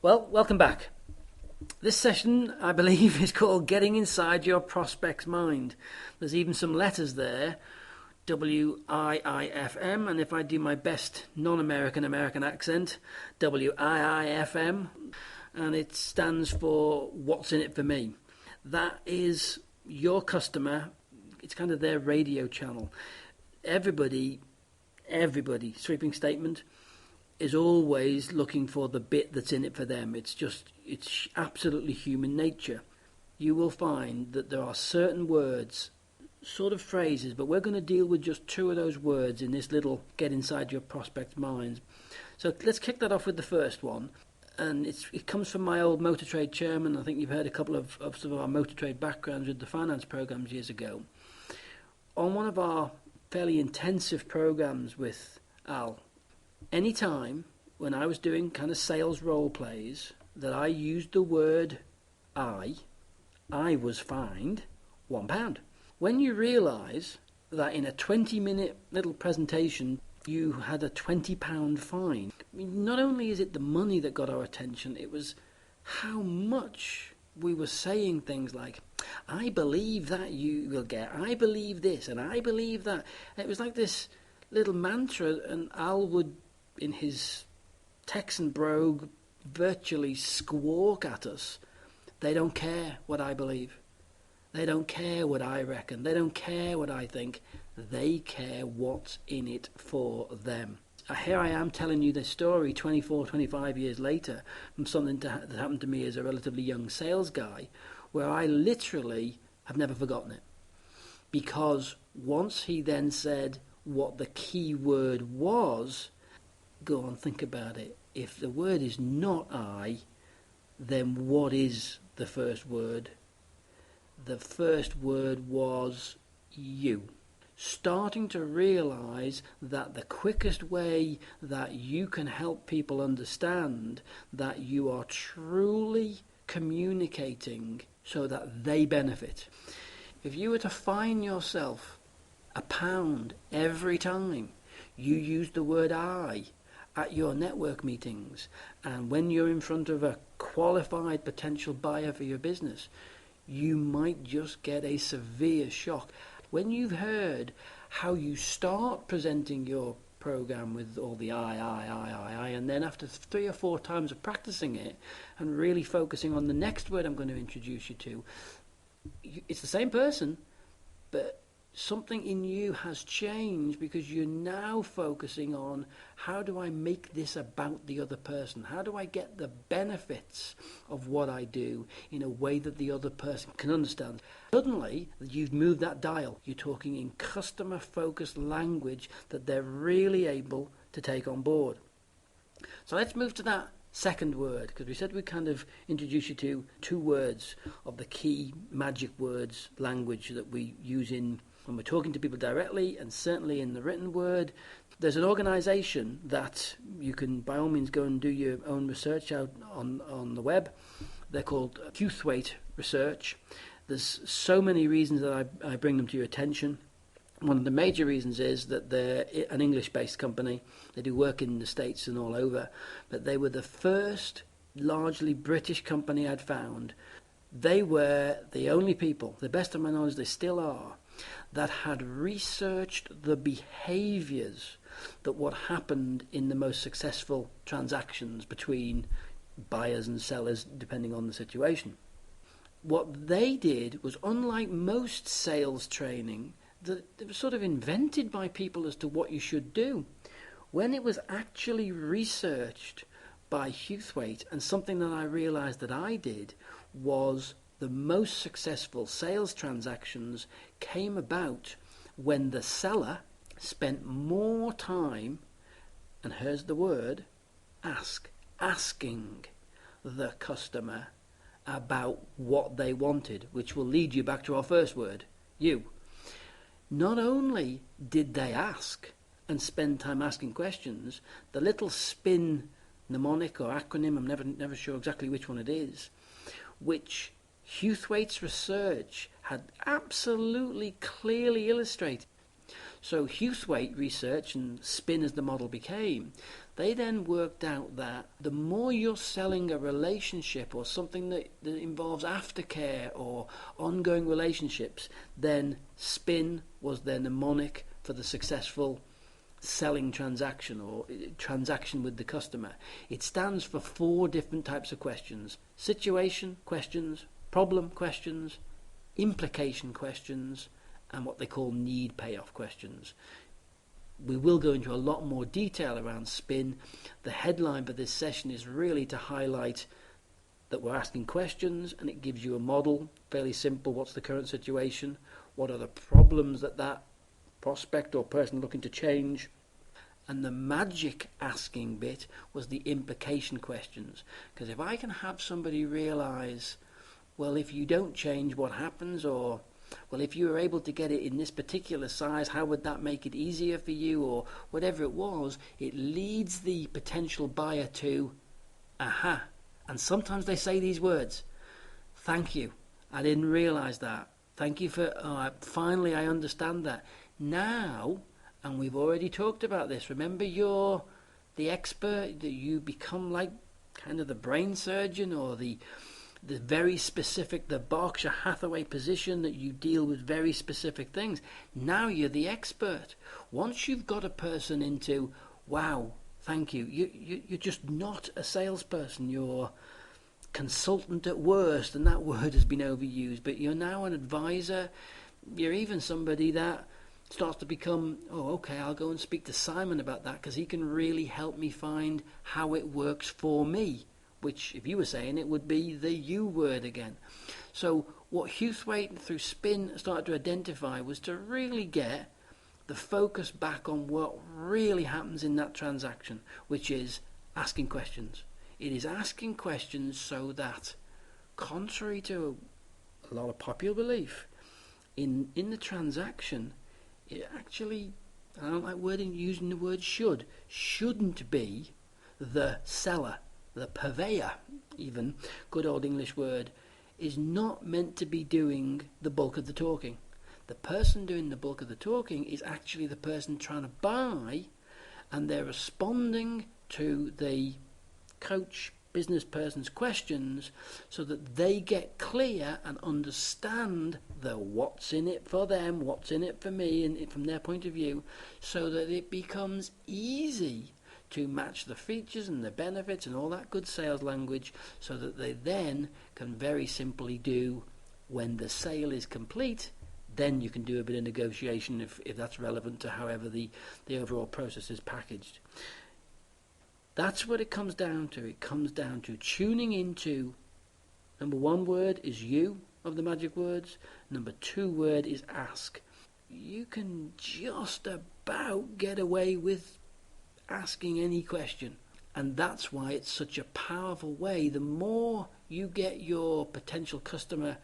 Well, welcome back. This session, I believe, is called Getting Inside Your Prospect's Mind. There's even some letters there, WIIFM, and if I do my best non-American accent, WIIFM, and it stands for What's in it for me. That is your customer. It's kind of their radio channel. Everybody, sweeping statement, is always looking for the bit that's in it for them. It's absolutely human nature. You will find that there are certain words, sort of phrases, but we're going to deal with just two of those words in this little Get Inside Your Prospect's Minds. So let's kick that off with the first one. And it comes from my old motor trade chairman. I think you've heard a couple of some of our motor trade backgrounds with the finance programs years ago. On one of our fairly intensive programs with Al, any time when I was doing kind of sales role plays that I used the word I was fined £1. When you realise that in a 20-minute little presentation you had a £20 fine, I mean, not only is it the money that got our attention, it was how much we were saying things like, I believe that you will get, I believe this, and I believe that. And it was like this little mantra, and Al would, in his Texan brogue, virtually squawk at us. They don't care what I believe. They don't care what I reckon. They don't care what I think. They care what's in it for them. Here I am telling you this story 24, 25 years later from something that happened to me as a relatively young sales guy, where I literally have never forgotten it. Because once he then said what the key word was, go on, think about it. If the word is not I, then what is the first word? The first word was you. Starting to realise that the quickest way that you can help people understand that you are truly communicating so that they benefit. If you were to fine yourself £1 every time you use the word I at your network meetings, and when you're in front of a qualified potential buyer for your business, you might just get a severe shock. When you've heard how you start presenting your program with all the I, and then after 3 or 4 times of practicing it and really focusing on the next word I'm going to introduce you to, it's the same person, but something in you has changed because you're now focusing on how do I make this about the other person? How do I get the benefits of what I do in a way that the other person can understand? Suddenly, you've moved that dial. You're talking in customer-focused language that they're really able to take on board. So let's move to that second word, because we said we'd kind of introduce you to 2 words of the key magic words language that we use in when we're talking to people directly, and certainly in the written word. There's an organisation that you can by all means go and do your own research out on the web. They're called Youthweight Research. There's so many reasons that I bring them to your attention. One of the major reasons is that they're an English-based company. They do work in the States and all over, but they were the first largely British company I'd found. They were the only people, to the best of my knowledge they still are, that had researched the behaviours that what happened in the most successful transactions between buyers and sellers, depending on the situation. What they did was, unlike most sales training, that it was sort of invented by people as to what you should do. When it was actually researched by Youthweight, and something that I realised that I did, was the most successful sales transactions came about when the seller spent more time, and here's the word, asking the customer about what they wanted, which will lead you back to our first word, you. Not only did they ask and spend time asking questions, the little spin mnemonic or acronym, I'm never sure exactly which one it is, which Youthweight's research had absolutely clearly illustrated. So Huthwaite research and spin as the model became, they then worked out that the more you're selling a relationship or something that involves aftercare or ongoing relationships, then spin was their mnemonic for the successful selling transaction or transaction with the customer. It stands for 4 different types of questions: situation questions, problem questions, implication questions, and what they call need payoff questions. We will go into a lot more detail around spin. The headline for this session is really to highlight that we're asking questions, and it gives you a model, fairly simple. What's the current situation? What are the problems that prospect or person looking to change? And the magic asking bit was the implication questions. Because if I can have somebody realize, well, if you don't change, what happens? Or, well, if you were able to get it in this particular size, how would that make it easier for you? Or whatever it was, it leads the potential buyer to, aha. And sometimes they say these words: thank you, I didn't realize that. Thank you for, finally I understand that. Now, and we've already talked about this, remember you're the expert, that you become like kind of the brain surgeon or the very specific, the Berkshire Hathaway position, that you deal with very specific things. Now you're the expert. Once you've got a person into, wow, thank you, you're just not a salesperson, you're consultant at worst, and that word has been overused, but you're now an advisor. You're even somebody that starts to become, oh, okay, I'll go and speak to Simon about that because he can really help me find how it works for me, which, if you were saying it, would be the U word again. So what Huthwaite through spin started to identify was to really get the focus back on what really happens in that transaction, which is asking questions. It is asking questions so that, contrary to a lot of popular belief, in the transaction, it actually, I don't like using the word shouldn't be the seller, the purveyor, even, good old English word, is not meant to be doing the bulk of the talking. The person doing the bulk of the talking is actually the person trying to buy, and they're responding to the coach, business person's questions so that they get clear and understand the what's in it for them, what's in it for me, and from their point of view, so that it becomes easy to match the features and the benefits and all that good sales language, so that they then can very simply do, when the sale is complete, then you can do a bit of negotiation if that's relevant to however the overall process is packaged. That's what it comes down to. It comes down to tuning into, number 1 word is you of the magic words. Number 2 word is ask. You can just about get away with asking any question. And that's why it's such a powerful way. The more you get your potential customer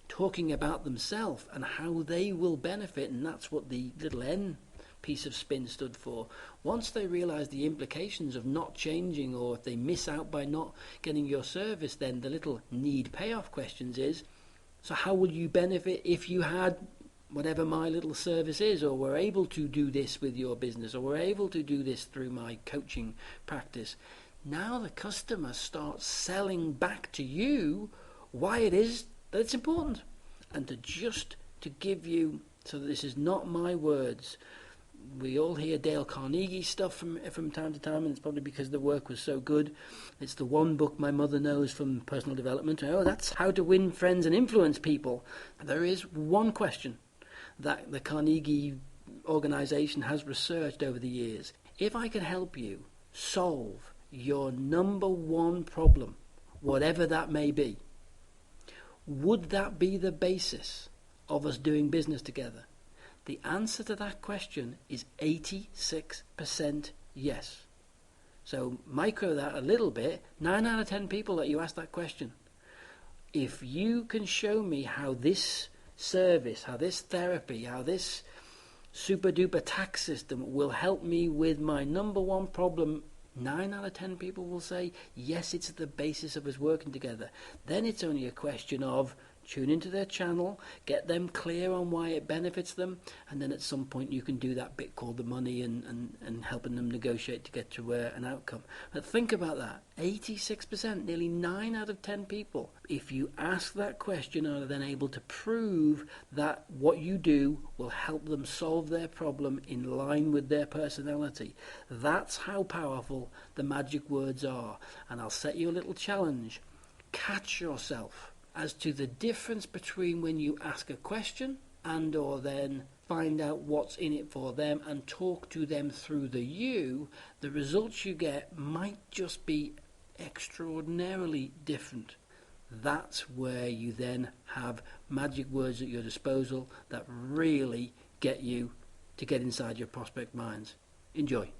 talking about themselves and how they will benefit, and that's what the little N piece of spin stood for. Once they realize the implications of not changing, or if they miss out by not getting your service, then the little need payoff questions is, so how will you benefit if you had whatever my little service is, or were able to do this with your business, or were able to do this through my coaching practice? Now the customer starts selling back to you why it is that it's important. And to give you, so that this is not my words, we all hear Dale Carnegie stuff from time to time, and it's probably because the work was so good. It's the one book my mother knows from personal development. Oh, that's how to win friends and influence people. There is one question that the Carnegie organization has researched over the years. If I can help you solve your number 1 problem, whatever that may be, would that be the basis of us doing business together? The answer to that question is 86% yes. So micro that a little bit, 9 out of 10 people that you ask that question, if you can show me how this service, how this therapy, how this super duper tax system will help me with my number 1 problem, 9 out of 10 people will say, yes, it's the basis of us working together. Then it's only a question of, Tune into their channel, get them clear on why it benefits them, and then at some point you can do that bit called the money and helping them negotiate to get to an outcome. But think about that. 86%, nearly 9 out of 10 people, if you ask that question, are then able to prove that what you do will help them solve their problem in line with their personality. That's how powerful the magic words are. And I'll set you a little challenge. Catch yourself as to the difference between when you ask a question and or then find out what's in it for them and talk to them through the results you get might just be extraordinarily different. That's where you then have magic words at your disposal that really get you to get inside your prospect minds. Enjoy.